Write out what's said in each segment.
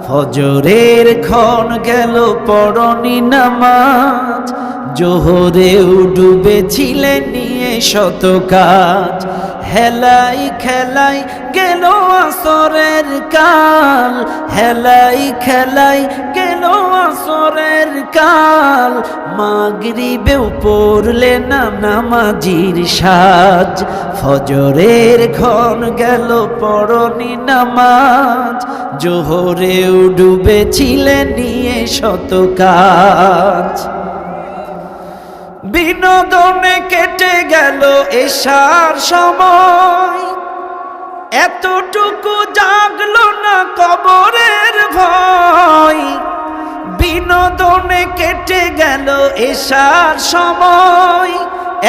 ফজরের ক্ষণ গেল পড়নি নামাজ, জোহরেও ডুবেছিলেন নিয়ে শত কাজ। হেলাই খেলাই গেল আসরের কাল, হেলাই খেলাই গেল আসরের কাল। মাগরিবেও পড়লে না নামাজির সাজ, ফজরের ক্ষণ গেল পড়নি নামাজ, জোহরেও ডুবেছিলেন নিয়ে শত কাজ। বিনোদনে কেটে গেল এশার সময়, এতটুকু জাগলো না কবরের ভয়। বিনোদনে কেটে গেল এশার সময়,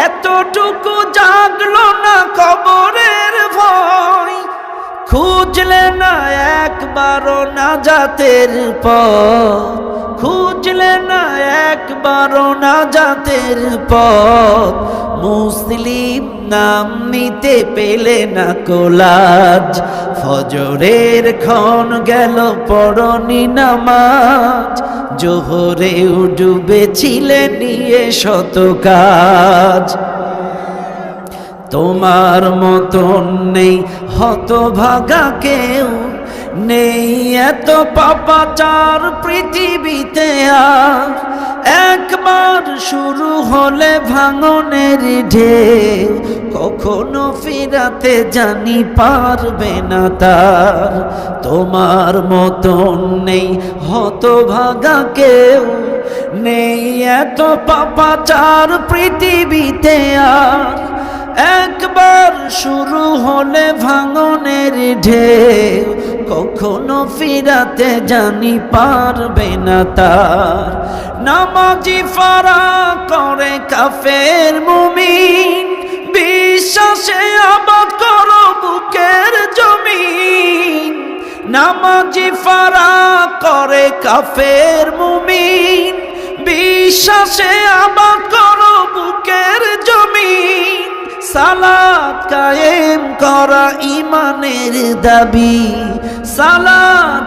এতটুকু জাগলো না কবরের ভয়। খুঁজলে না একবারও নাজাতের পথ, খুঁজলে না একবারও নাজাতের পথ। মুসলিম নাম নিতে পেলে না কোলাজ, ফজরের ক্ষণ গেল পড়নি নামাজ, জোহরেও ডুবেছিলেন নিয়ে শত কাজ। তোমার মতন নেই হতভাগা কেউ, নেই এত পাপাচার পৃথিবীতে আর। একবার শুরু হলে ভাঙনের ঢেউ, কখনো ফিরাতে জানি পারবে না তার। তোমার মতন নেই হতভাগা কেউ, নেই এত পাপাচার পৃথিবীতে আর। একবার শুরু হলে ভাঙনের ঢেউ, কখনো ফিরাতে জানি পারবে না তার। নামাজি ফারা করে কাফের মুমিন, বিশ্বাসে আবাদ করো বুকের জমিন। নামাজি ফারা করে কাফের মুমিন, বিশ্বাসে আবাদ করো বুকের জমিন। সালাত কায়েম করা ইমানের দাবি, সালাত